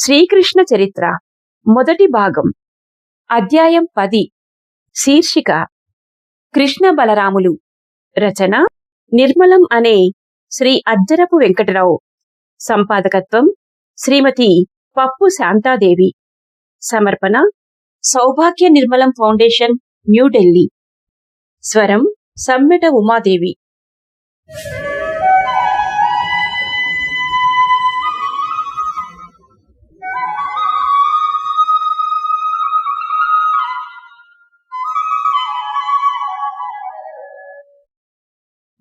శ్రీకృష్ణ చరిత్ర మొదటి భాగం అధ్యాయం 10 శీర్షిక కృష్ణ బలరాములు రచన నిర్మలం అనే శ్రీ అజ్జరపు వెంకటరావు సంపాదకత్వం శ్రీమతి పప్పు శాంతాదేవి సమర్పణ సౌభాగ్య నిర్మలం ఫౌండేషన్ న్యూఢిల్లీ స్వరం సమ్మెట ఉమాదేవి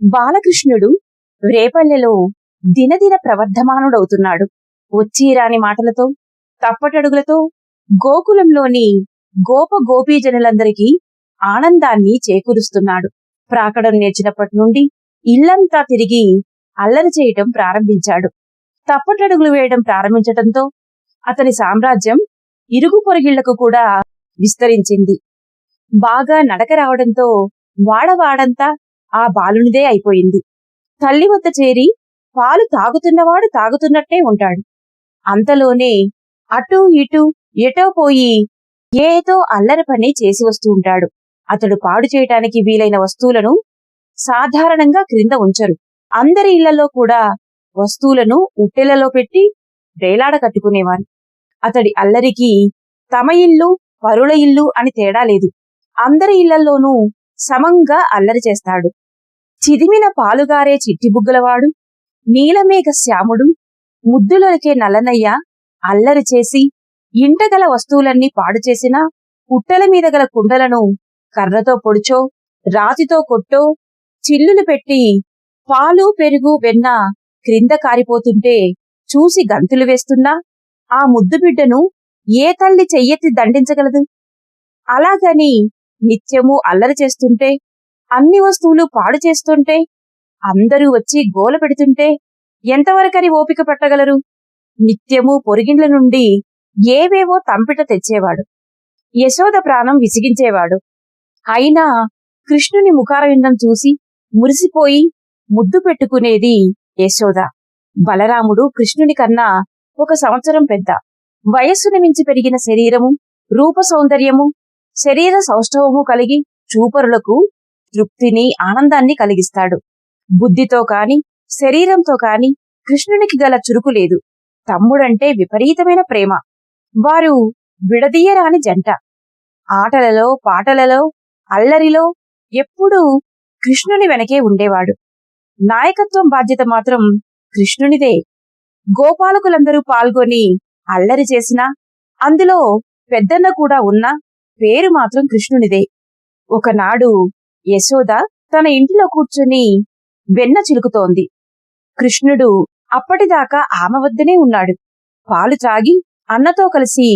బాలకృష్ణుడు రేపల్లెలో దినదిన ప్రవర్ధమానుడవుతున్నాడు. వచ్చిరాని మాటలతో తప్పటడుగులతో గోకులంలోని గోప గోపీజనులందరికీ ఆనందాన్ని చేకూరుస్తున్నాడు. ప్రాకడం నేర్చినప్పటి నుండి ఇల్లంతా తిరిగి అల్లరి చేయటం ప్రారంభించాడు. తప్పటడుగులు వేయడం ప్రారంభించటంతో అతని సామ్రాజ్యం ఇరుగు పొరుగిళ్లకు కూడా విస్తరించింది. బాగా నడక రావడంతో వాడవాడంతా ఆ బాలునిదే అయిపోయింది. తల్లి వద్ద చేరి పాలు తాగుతున్నవాడు తాగుతున్నట్టే ఉంటాడు. అంతలోనే అటూ ఇటూ ఎటో పోయి ఏదో అల్లరి పని చేసి వస్తూ ఉంటాడు. అతడు పాడు చేయటానికి వీలైన వస్తువులను సాధారణంగా క్రింద ఉంచరు. అందరి ఇళ్లలో కూడా వస్తువులను ఉట్టెలలో పెట్టి వేలాడ కట్టుకునేవారు. అతడి అల్లరికి తమ ఇల్లు పరుల ఇల్లు అని తేడా లేదు. అందరి ఇళ్లలోనూ సమంగా అల్లరి చేస్తాడు. చిదిమిన పాలుగారే చిట్టిబుగ్గలవాడు నీలమేఘ శ్యాముడు ముద్దులొలికే నల్లనయ్య అల్లరి చేసి ఇంటగల వస్తువులన్నీ పాడు చేసినా పుట్టల మీద గల కుండలను కర్రతో పొడిచో రాతితో కొట్టో చిల్లులు పెట్టి పాలు పెరుగు వెన్న క్రింద కారిపోతుంటే చూసి గంతులు వేస్తున్నా ఆ ముద్దు బిడ్డను ఏ తల్లి చెయ్యెత్తి దండించగలదు? అలాగని నిత్యము అల్లరి చేస్తుంటే అన్ని వస్తువులు పాడు చేస్తుంటే అందరూ వచ్చి గోల పెడుతుంటే ఎంతవరకని ఓపిక పట్టగలరు? నిత్యము పొరిగిండ్ల నుండి ఏవేవో తంపిట తెచ్చేవాడు. యశోద ప్రాణం విసిగించేవాడు. అయినా కృష్ణుని ముఖారవిందం చూసి మురిసిపోయి ముద్దు పెట్టుకునేది యశోద. బలరాముడు కృష్ణుని కన్నా 1 సంవత్సరం పెద్ద. వయస్సును మించి పెరిగిన శరీరము, రూప సౌందర్యము, శరీర సౌష్ఠవము కలిగి చూపరులకు తృప్తిని ఆనందాన్ని కలిగిస్తాడు. బుద్ధితో కాని శరీరంతో కాని కృష్ణునికి గల చురుకు లేదు. తమ్ముడంటే విపరీతమైన ప్రేమ. వారు విడదీయరాని జంట. ఆటలలో పాటలలో అల్లరిలో ఎప్పుడూ కృష్ణుని వెనకే ఉండేవాడు. నాయకత్వం బాధ్యత మాత్రం కృష్ణునిదే. గోపాలకులందరూ పాల్గొని అల్లరి చేసినా అందులో పెద్దన్న కూడా ఉన్నా పేరు మాత్రం కృష్ణునిదే. ఒకనాడు యశోద తన ఇంటిలో కూర్చుని వెన్న చిలుకుతోంది. కృష్ణుడు అప్పటిదాకా ఆమె వద్దనే ఉన్నాడు. పాలు త్రాగి అన్నతో కలిసి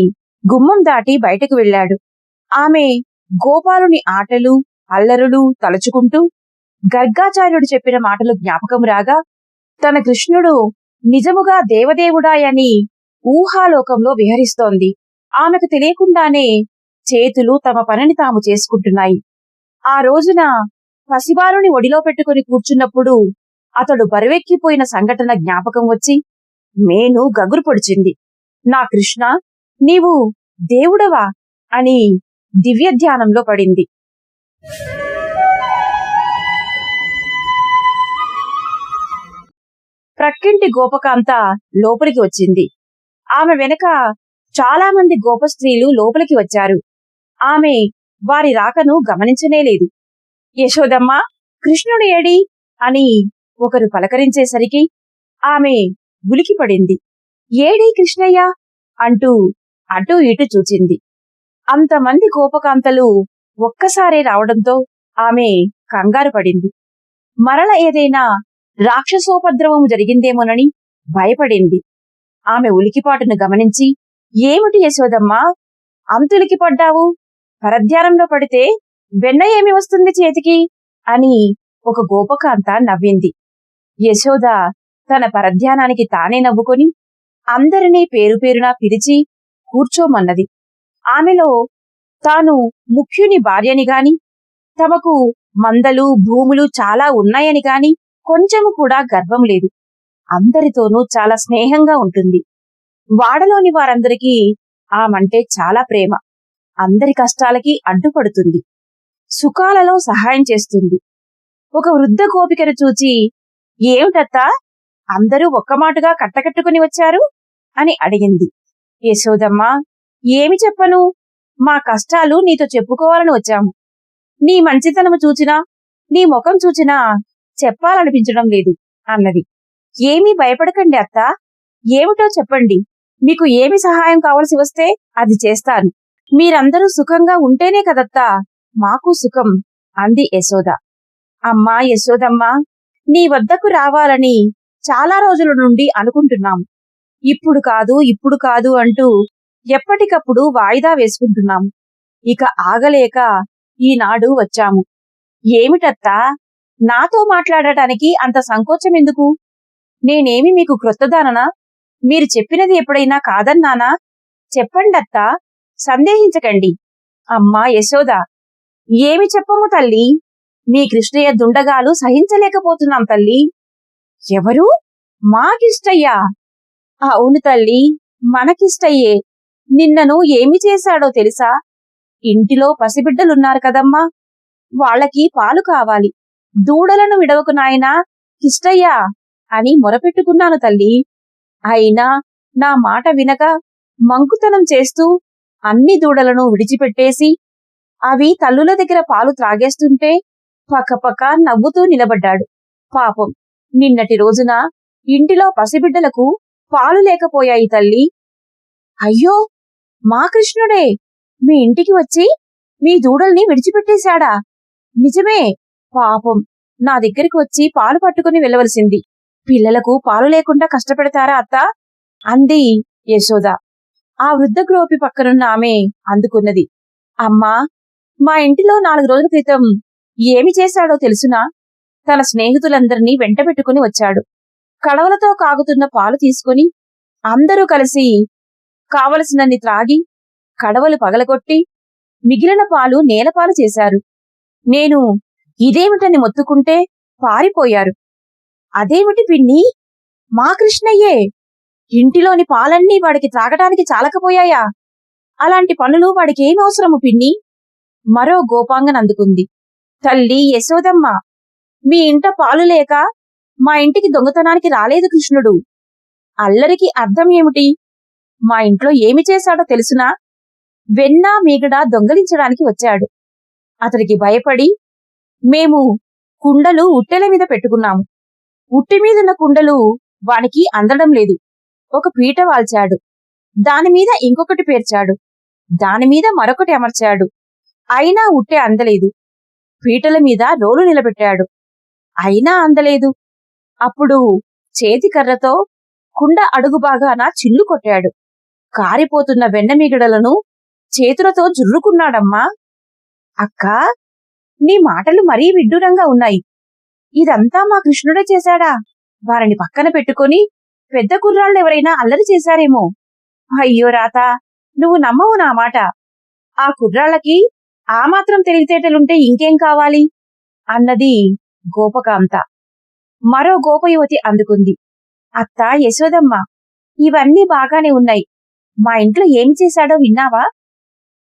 గుమ్మం దాటి బయటకు వెళ్ళాడు. ఆమె గోపాలుని ఆటలు అల్లరులు తలుచుకుంటూ గర్గాచార్యుడు చెప్పిన మాటలు జ్ఞాపకం రాగా తన కృష్ణుడు నిజముగా దేవదేవుడాయని ఊహాలోకంలో విహరిస్తోంది. ఆమెకు తెలియకుండానే చేతులు తమ పనిని తాము చేసుకుంటున్నాయి. ఆ రోజున పసిబాలుని ఒడిలో పెట్టుకుని కూర్చున్నప్పుడు అతడు బరువెక్కిపోయిన సంఘటన జ్ఞాపకం వచ్చి మేను గగురు పొడిచింది. నా కృష్ణ, నీవు దేవుడవా అని దివ్య ధ్యానంలో పడింది. ప్రక్కింటి గోపకాంత లోపలికి వచ్చింది. ఆమె వెనక చాలా మంది గోప స్త్రీలు లోపలికి వచ్చారు. ఆమె వారి రాకను గమనించనేలేదు. యశోదమ్మ, కృష్ణుడు ఏడి అని ఒకరు పలకరించేసరికి ఆమె ఉలికిపడింది. ఏడి కృష్ణయ్య అంటూ అటూ ఇటూ చూచింది. అంతమంది గోపకాంతలు ఒక్కసారే రావడంతో ఆమె కంగారు పడింది. మరల ఏదైనా రాక్షసోపద్రవము జరిగిందేమోనని భయపడింది. ఆమె ఉలికిపాటును గమనించి, ఏమిటి యశోదమ్మా, అంతులికి పడ్డావు? పరధ్యానంలో పడితే వెన్న ఏమి వస్తుంది చేతికి అని ఒక గోపకాంత నవ్వింది. యశోద తన పరధ్యానానికి తానే నవ్వుకొని అందరినీ పేరు పేరునా పిలిచి కూర్చోమన్నది. ఆమెలో తాను ముఖ్యుని భార్యని గాని తమకు మందలు భూములు చాలా ఉన్నాయని గాని కొంచెము కూడా గర్వం లేదు. అందరితోనూ చాలా స్నేహంగా ఉంటుంది. వాడలోని వారందరికీ ఆమంటే చాలా ప్రేమ. అందరి కష్టాలకి అడ్డుపడుతుంది, సుఖాలలో సహాయం చేస్తుంది. ఒక వృద్ధ గోపికను చూచి, ఏమిటత్తా అందరూ ఒక్కమాటుగా కట్టకట్టుకుని వచ్చారు అని అడిగింది. యశోదమ్మ, ఏమి చెప్పను, మా కష్టాలు నీతో చెప్పుకోవాలని వచ్చాము. నీ మంచితనము చూచినా, నీ ముఖం చూచినా చెప్పాలనిపించడం లేదు అన్నది. ఏమీ భయపడకండి అత్తా, ఏమిటో చెప్పండి, మీకు ఏమి సహాయం కావలసి వస్తే అది చేస్తాను. మీరందరూ సుఖంగా ఉంటేనే కదత్తా మాకు సుఖం అంది యశోద. అమ్మా యశోదమ్మ, నీ వద్దకు రావాలని చాలా రోజుల నుండి అనుకుంటున్నాము. ఇప్పుడు కాదు అంటూ ఎప్పటికప్పుడు వాయిదా వేసుకుంటున్నాము. ఇక ఆగలేక ఈనాడు వచ్చాము. ఏమిటత్తా, నాతో మాట్లాడటానికి అంత సంకోచం ఎందుకు? నేనేమి మీకు క్రొత్తదాననా? మీరు చెప్పినది ఎప్పుడైనా కాదన్నానా? చెప్పండత్తా, సందేహించకండి. అమ్మా యశోద, ఏమి చెప్పము తల్లి, మీ కృష్ణయ్య దుండగాలు సహించలేకపోతున్నాం తల్లి. ఎవరు? మా కిష్టయ్యా? అవును తల్లి, మనకిష్టయ్యే. నిన్నను ఏమి చేశాడో తెలుసా? ఇంటిలో పసిబిడ్డలున్నారు కదమ్మా, వాళ్ళకి పాలు కావాలి, దూడలను విడవకు నాయనా కిష్టయ్యా అని మొరపెట్టుకున్నాను తల్లి. అయినా నా మాట వినక మంకుతనం చేస్తూ అన్ని దూడలను విడిచిపెట్టేసి అవి తల్లుల దగ్గర పాలు త్రాగేస్తుంటే పక్కపక్క నవ్వుతూ నిలబడ్డాడు. పాపం, నిన్నటి రోజున ఇంటిలో పసిబిడ్డలకు పాలు లేకపోయాయి తల్లి. అయ్యో, మా కృష్ణుడే మీ ఇంటికి వచ్చి మీ దూడల్ని విడిచిపెట్టేశాడా? నిజమే, పాపం, నా దగ్గరికి వచ్చి పాలు పట్టుకుని వెళ్ళవలసింది. పిల్లలకు పాలు లేకుండా కష్టపెడతారా అత్తా అంది యశోద. ఆ వృద్ధ గ్రోపి పక్కనున్న ఆమె అందుకున్నది. అమ్మా, మా ఇంటిలో 4 రోజుల క్రితం ఏమి చేశాడో తెలుసునా? తన స్నేహితులందరినీ వెంటబెట్టుకుని వచ్చాడు. కడవలతో కాగుతున్న పాలు తీసుకుని అందరూ కలిసి కావలసినన్ని త్రాగి కడవలు పగలగొట్టి మిగిలిన పాలు నేలపాలు చేశారు. నేను ఇదేమిటని మొత్తుకుంటే పారిపోయారు. అదేమిటి పిన్ని, మా కృష్ణయ్యే, ఇంటిలోని పాలన్నీ వాడికి త్రాగటానికి చాలకపోయాయా? అలాంటి పనులు వాడికేం అవసరము పిన్ని? మరో గోపాంగన అందుకుంది. తల్లి యశోదమ్మ, మీ ఇంట పాలు లేక మా ఇంటికి దొంగతనానికి రాలేదు కృష్ణుడు. అల్లరికి అర్థం ఏమిటి? మా ఇంట్లో ఏమి చేశాడో తెలుసునా? వెన్న మీగడ దొంగలించడానికి వచ్చాడు. అతడికి భయపడి మేము కుండలు ఉట్టెల మీద పెట్టుకున్నాము. ఉట్టి మీదున్న కుండలు వానికి అందడం లేదు. ఒక పీట వాల్చాడు, దానిమీద ఇంకొకటి పేర్చాడు, దానిమీద మరొకటి అమర్చాడు. అయినా ఉట్టె అందలేదు. పీటల మీద రోలు నిలబెట్టాడు, అయినా అందలేదు. అప్పుడు చేతికర్రతో కుండ అడుగు బాగాన చిల్లు కొట్టాడు. కారిపోతున్న వెన్నమిగడలను చేతులతో జుర్రుకున్నాడమ్మా. అక్కా, నీ మాటలు మరీ విడ్డూరంగా ఉన్నాయి. ఇదంతా మా కృష్ణుడే చేశాడా? వారిని పక్కన పెట్టుకుని పెద్ద కుర్రాళ్ళెవరైనా అల్లరి చేశారేమో. అయ్యో రాత, నువ్వు నమ్మవు నా మాట. ఆ కుర్రాళ్ళకి ఆ మాత్రం తెలివితేటలుంటే ఇంకేం కావాలి అన్నది గోపకాంత. మరో గోపయువతి అందుకుంది. అత్తా యశోదమ్మ, ఇవన్నీ బాగానే ఉన్నాయి. మా ఇంట్లో ఏమి చేశాడో విన్నావా?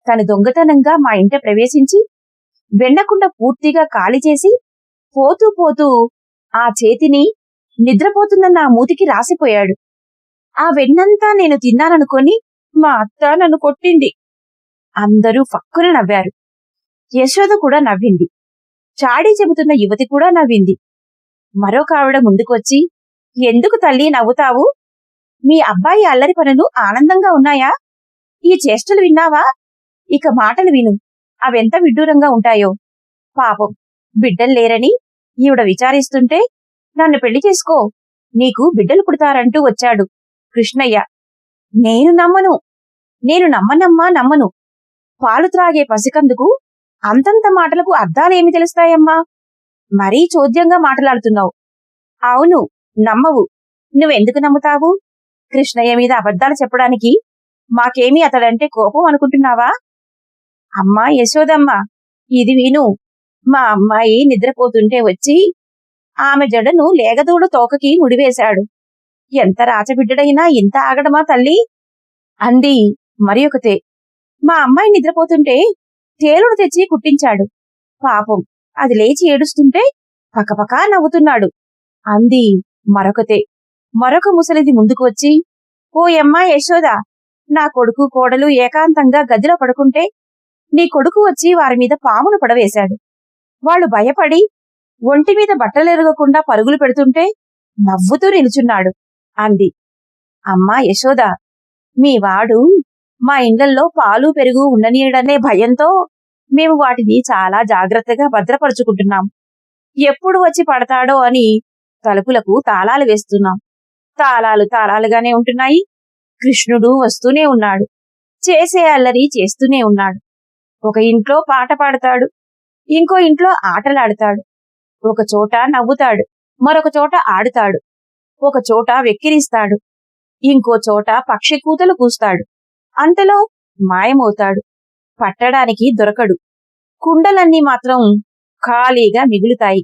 తను దొంగతనంగా మా ఇంట ప్రవేశించి వెన్నకుండ పూర్తిగా ఖాళీ చేసి పోతూ పోతూ ఆ చేతిని నిద్రపోతున్న నా మూతికి రాసిపోయాడు. ఆ వెన్నంతా నేను తిన్నాననుకొని మా అత్త నన్ను కొట్టింది. అందరూ ఫక్కున నవ్వారు. యశోద కూడా నవ్వింది. చాడీ చెబుతున్న యువతి కూడా నవ్వింది. మరొక ఆవిడ ముందుకొచ్చి, ఎందుకు తల్లి నవ్వుతావు? మీ అబ్బాయి అల్లరి పనులు ఆనందంగా ఉన్నాయా? ఈ చేష్టలు విన్నావా? ఇక మాటలు విను, అవెంత విడ్డూరంగా ఉంటాయో. పాపం, బిడ్డలు లేరని ఈవిడ విచారిస్తుంటే, నన్ను పెళ్లి చేసుకో, నీకు బిడ్డలు పుడతారంటూ వచ్చాడు కృష్ణయ్య. నేను నమ్మను. పాలు త్రాగే పసికందుకు అంతంత మాటలకు అర్థాలేమి తెలుస్తాయమ్మా? మరీ చోద్యంగా మాట్లాడుతున్నావు. అవును, నమ్మవు. నువ్వెందుకు నమ్ముతావు? కృష్ణయ్య మీద అబద్ధాలు చెప్పడానికి మాకేమీ అతడంటే కోపం అనుకుంటున్నావా? అమ్మా యశోదమ్మ, ఇది విను. మా అమ్మాయి నిద్రపోతుంటే వచ్చి ఆమె జడను లేగదూడు తోకకి ముడివేశాడు. ఎంత రాచబిడ్డడైనా ఇంత ఆగడమా తల్లి అంది మరి ఒకతే. మా అమ్మాయి నిద్రపోతుంటే తేలుడు తెచ్చి కుట్టించాడు. పాపం అది లేచి ఏడుస్తుంటే పకపకా నవ్వుతున్నాడు అంది మరొకతే. మరొక ముసలిది ముందుకు వచ్చి, ఓ యమ్మా యశోదా, నా కొడుకు కోడలు ఏకాంతంగా గదిలో పడుకుంటే నీ కొడుకు వచ్చి వారి మీద పామును పడవేశాడు. వాళ్ళు భయపడి ఒంటిమీద బట్టలెరగకుండా పరుగులు పెడుతుంటే నవ్వుతూ నిలుచున్నాడు అంది. అమ్మా యశోదా, మీ వాడు మా ఇండ్లల్లో పాలు పెరుగు ఉండనీయడనే భయంతో మేము వాటిని చాలా జాగ్రత్తగా భద్రపరుచుకుంటున్నాం. ఎప్పుడు వచ్చి పడతాడో అని తలుపులకు తాళాలు వేస్తున్నాం. తాళాలు తాళాలుగానే ఉంటున్నాయి. కృష్ణుడు వస్తూనే ఉన్నాడు, చేసే అల్లరి చేస్తూనే ఉన్నాడు. ఒక ఇంట్లో పాట పాడతాడు, ఇంకో ఇంట్లో ఆటలాడతాడు. ఒక చోట నవ్వుతాడు, మరొక చోట ఆడుతాడు. ఒక చోట వెక్కిరిస్తాడు, ఇంకో చోట పక్షి కూతలు కూస్తాడు. అంతలో మాయమవుతాడు, పట్టడానికి దొరకడు. కుండలన్నీ మాత్రం ఖాళీగా మిగులుతాయి.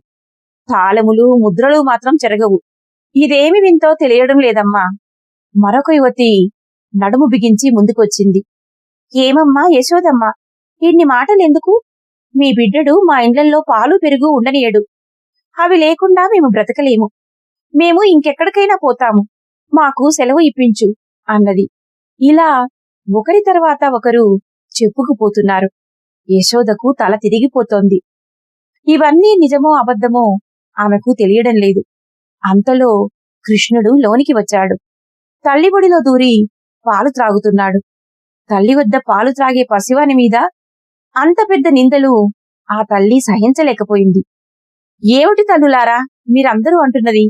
తాళములు ముద్రలు మాత్రం చెరగవు. ఇదేమి వింతో తెలియడం లేదమ్మా. మరొక యువతి నడుము బిగించి ముందుకొచ్చింది. ఏమమ్మా యశోదమ్మా, ఇన్ని మాటలెందుకు? మీ బిడ్డడు మా ఇండ్లల్లో పాలు పెరుగు ఉండనీయడు. అవి లేకుండా మేము బ్రతకలేము. మేము ఇంకెక్కడికైనా పోతాము. మాకు సెలవు ఇప్పించు అన్నది. ఇలా ఒకరి తర్వాత ఒకరు చెప్పుకుపోతున్నారు. యశోదకు తల తిరిగిపోతోంది. ఇవన్నీ నిజమో అబద్ధమో ఆమెకు తెలియడం లేదు. అంతలో కృష్ణుడు లోనికి వచ్చాడు. తల్లిబొడిలో దూరి పాలు త్రాగుతున్నాడు. తల్లి వద్ద పాలు త్రాగే పసివాని మీద అంత పెద్ద నిందలు ఆ తల్లి సహించలేకపోయింది. ఏమిటి తల్లులారా మీరందరూ అంటున్నది?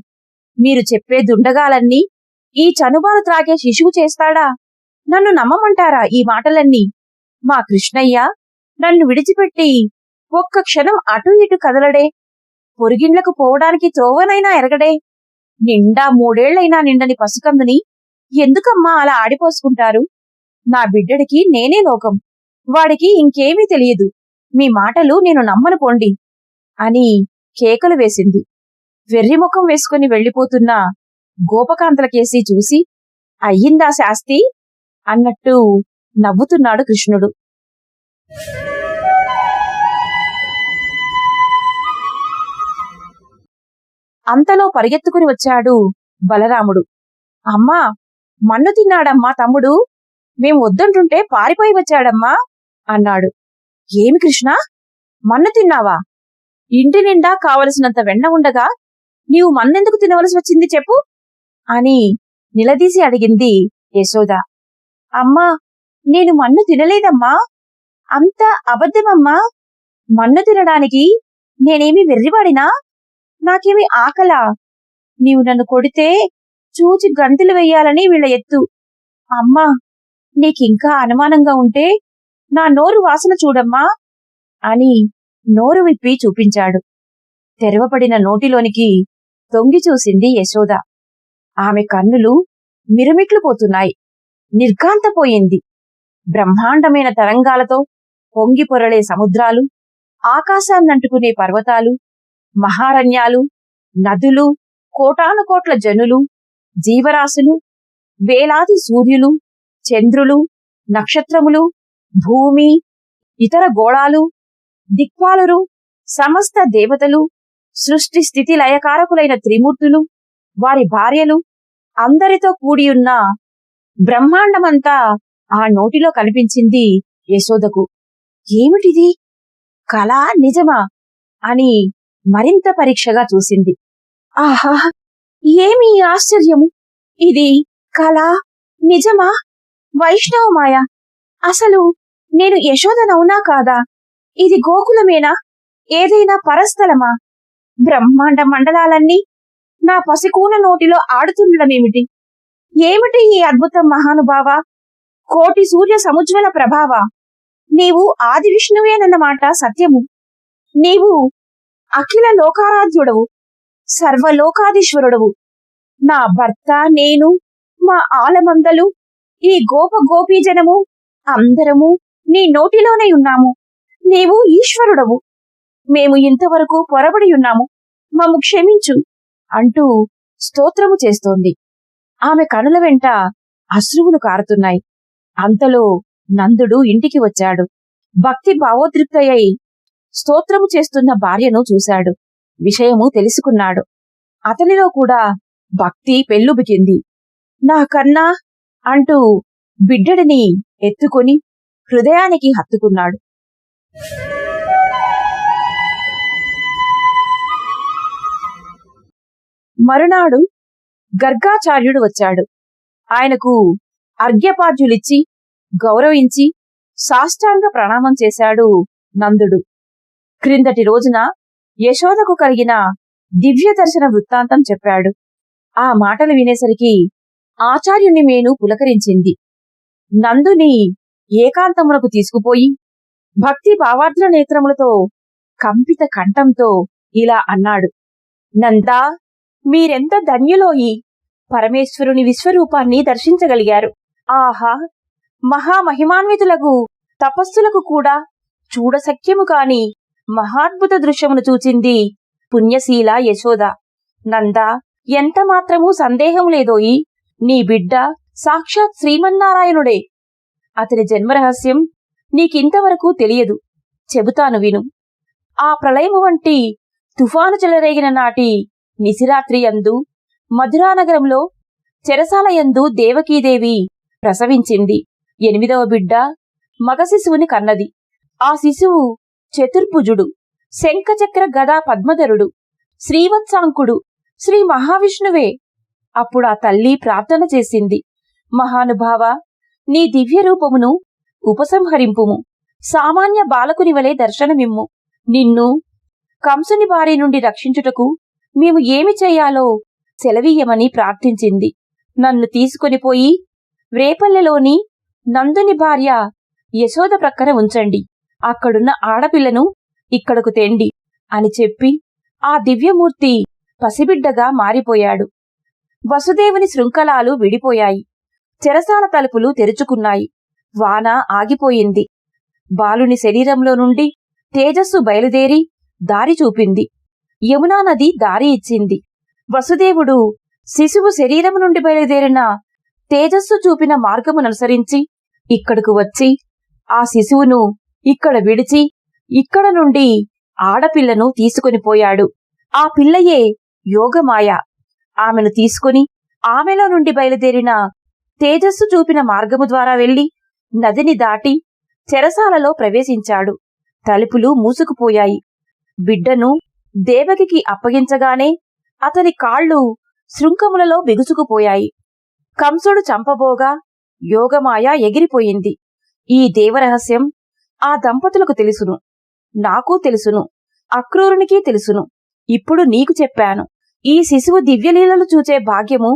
మీరు చెప్పే దుండగాలన్నీ ఈ చనుబాలు త్రాగే శిశువు చేస్తాడా? నన్ను నమ్మమంటారా ఈ మాటలన్నీ? మా కృష్ణయ్య నన్ను విడిచిపెట్టి ఒక్క క్షణం అటూ ఇటు కదలడే. పొరుగిండ్లకు పోవడానికి త్రోవనైనా ఎరగడే. నిండా 3 ఏళ్లైనా నిండని పసికందుని ఎందుకమ్మా అలా ఆడిపోసుకుంటారు? నా బిడ్డడికి నేనే లోకం. వాడికి ఇంకేమీ తెలియదు. మీ మాటలు నేను నమ్మను పోండి అని కేకలు వేసింది. వెర్రిముఖం వేసుకుని వెళ్లిపోతున్న గోపకాంతలకేసి చూసి, అయ్యిందా శాస్తి అన్నట్టు నవ్వుతున్నాడు కృష్ణుడు. అంతలో పరిగెత్తుకుని వచ్చాడు బలరాముడు. అమ్మా, మన్ను తిన్నాడమ్మా తమ్ముడు. మేం వద్దంటుంటే పారిపోయి వచ్చాడమ్మా అన్నాడు. ఏమి కృష్ణ, మన్ను తిన్నావా? ఇంటి నిండా కావలసినంత వెన్న ఉండగా నీవు మన్నెందుకు తినవలసి వచ్చింది చెప్పు అని నిలదీసి అడిగింది యశోద. అమ్మా, నేను మన్ను తినలేదమ్మా. అంత అబద్ధమమ్మా. మన్ను తినడానికి నేనేమి వెర్రివాడినా? నాకేమి ఆకలా? నీవు నన్ను కొడితే చూచి గంతులు వెయ్యాలని వీళ్ళ ఎత్తు. అమ్మా, నీకింకా అనుమానంగా ఉంటే నా నోరు వాసన చూడమ్మా అని నోరు విప్పి చూపించాడు. తెరవపడిన నోటిలోనికి తొంగి చూసింది యశోద. ఆమె కన్నులు మిరుమిట్లు పోతున్నాయి. నిర్ఘాంతపోయింది. బ్రహ్మాండమైన తరంగాలతో పొంగి పొరలే సముద్రాలు, ఆకాశాన్నంటుకునే పర్వతాలు, మహారణ్యాలు, నదులు, కోటానుకోట్ల జనులు, జీవరాశులు, వేలాది సూర్యులు, చంద్రులు, నక్షత్రములు, భూమి, ఇతర గోళాలు, దిక్పాలురు, సమస్త దేవతలు, సృష్టి స్థితి లయకారకులైన త్రిమూర్తులు, వారి భార్యలు, అందరితో కూడియున్న బ్రహ్మాండమంతా ఆ నోటిలో కనిపించింది యశోదకు. ఏమిటిది? కళా నిజమా అని మరింత పరీక్షగా చూసింది. ఆహా, ఏమి ఆశ్చర్యము! ఇది కళా నిజమా? వైష్ణవమాయ? అసలు నేను యశోదనవునా కాదా? ఇది గోకులమేనా? ఏదైనా పరస్థలమా? బ్రహ్మాండ మండలాలన్నీ నా పసికూన నోటిలో ఆడుతుండడమేమిటి? ఏమిటి ఈ అద్భుతం మహానుభావ? కోటి సూర్య సముజ్వల ప్రభావ! నీవు ఆది విష్ణువేనన్నమాట సత్యము. నీవు అఖిల లోకారాధ్యుడవు, సర్వలోకాధీశ్వరుడవు. నా భర్త, నేను, మా ఆలమందలు, ఈ గోప గోపీజనము అందరము నీ నోటిలోనే ఉన్నాము. నీవు ఈశ్వరుడవు. మేము ఇంతవరకు పొరబడి ఉన్నాము, మమ్ము క్షమించు అంటూ స్తోత్రము చేస్తోంది. ఆమె కనుల వెంట అశ్రువులు కారుతున్నాయి. అంతలో నందుడు ఇంటికి వచ్చాడు. భక్తి భావోద్రిక్తయ్యి స్తోత్రము చేస్తున్న భార్యను చూశాడు. విషయము తెలుసుకున్నాడు. అతనిలో కూడా భక్తి పెల్లుబికింది. నా కన్నా అంటూ బిడ్డడిని ఎత్తుకొని హృదయానికి హత్తుకున్నాడు. మరునాడు గర్గాచార్యుడు వచ్చాడు. ఆయనకు అర్ఘ్యపాద్యులిచ్చి గౌరవించి సాష్టాంగ ప్రణామం చేశాడు నందుడు. క్రిందటి రోజున యశోదకు కలిగిన దివ్య దర్శన వృత్తాంతం చెప్పాడు. ఆ మాటలు వినేసరికి ఆచార్యుని మేను పులకరించింది. నందుని ఏకాంతమునకు తీసుకుపోయి భక్తి భావార్ద్ర నేత్రములతో కంపిత కంఠంతో ఇలా అన్నాడు. నందా, మీరెంత ధన్యులోయి! పరమేశ్వరుని విశ్వరూపాన్ని దర్శించగలిగారు. ఆహా, మహామహిమాన్వితులకు తపస్సులకు కూడా చూడసఖ్యము కాని మహాద్భుత దృశ్యమును చూచింది పుణ్యశీల యశోద. నందా, ఎంత మాత్రమూ సందేహం లేదోయి, నీ బిడ్డ సాక్షాత్ శ్రీమన్నారాయణుడే. అతని జన్మరహస్యం నీకింతవరకు తెలియదు. చెబుతాను విను. ఆ ప్రళయము వంటి తుఫాను చెలరేగిన నాటి నిశిరాత్రి యందు మధురానగరంలో చెరసాలయందు దేవకీదేవి ప్రసవించింది. 8వ బిడ్డ మగ శిశువుని కన్నది. ఆ శిశువు చతుర్భుజుడు, శంఖచక్ర గదా పద్మధరుడు, శ్రీవత్సాంకుడు, శ్రీ మహావిష్ణువే. అప్పుడు ఆ తల్లి ప్రార్థన చేసింది. మహానుభావ, నీ దివ్య రూపమును ఉపసంహరింపుము. సామాన్య బాలకుని వలె దర్శనమిమ్ము. నిన్ను కంసుని బారి నుండి రక్షించుటకు మేము ఏమి చేయాలో సెలవీయమని ప్రార్థించింది. నన్ను తీసుకొని పోయి వ్రేపల్లెలోని నందుని భార్య యశోద ప్రక్కన ఉంచండి. అక్కడున్న ఆడపిల్లను ఇక్కడకు తెండి అని చెప్పి ఆ దివ్యమూర్తి పసిబిడ్డగా మారిపోయాడు. వసుదేవుని శృంఖలాలు విడిపోయాయి. చెరసాల తలుపులు తెరుచుకున్నాయి. వాన ఆగిపోయింది. బాలుని శరీరంలో నుండి తేజస్సు బయలుదేరి దారి చూపింది. యమునా నది దారి ఇచ్చింది. వసుదేవుడు శిశువు శరీరం నుండి బయలుదేరిన తేజస్సు చూపిన మార్గముననుసరించి ఇక్కడకు వచ్చి ఆ శిశువును ఇక్కడ విడిచి ఇక్కడ నుండి ఆడపిల్లను తీసుకొని పోయాడు. ఆ పిల్లయే యోగమాయ. ఆమెను తీసుకుని ఆమెలో నుండి బయలుదేరిన తేజస్సు చూపిన మార్గము ద్వారా వెళ్లి నదిని దాటి చెరసాలలో ప్రవేశించాడు. తలుపులు మూసుకుపోయాయి. బిడ్డను దేవకికి అప్పగించగానే అతని కాళ్ళు శృంఖములలో బిగుసుకుపోయాయి. కంసుడు చంపబోగా యోగమాయ ఎగిరిపోయింది. ఈ దేవరహస్యం ఆ దంపతులకు తెలుసును, నాకు తెలుసును, అక్రూరునికి తెలుసును. ఇప్పుడు నీకు చెప్పాను. ఈ శిశువు దివ్యలీలలు చూచే భాగ్యము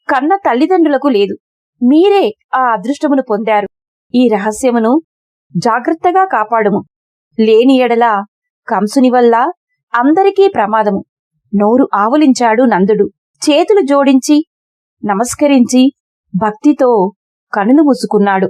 కన్న తల్లిదండ్రులకు లేదు. మీరే ఆ అదృష్టమును పొందారు. ఈ రహస్యమును జాగ్రత్తగా కాపాడుము. లేని ఎడల కంసుని వల్ల అందరికీ ప్రమాదము. నోరు ఆవులించాడు నందుడు. చేతులు జోడించి నమస్కరించి భక్తితో కనులు మూసుకున్నాడు.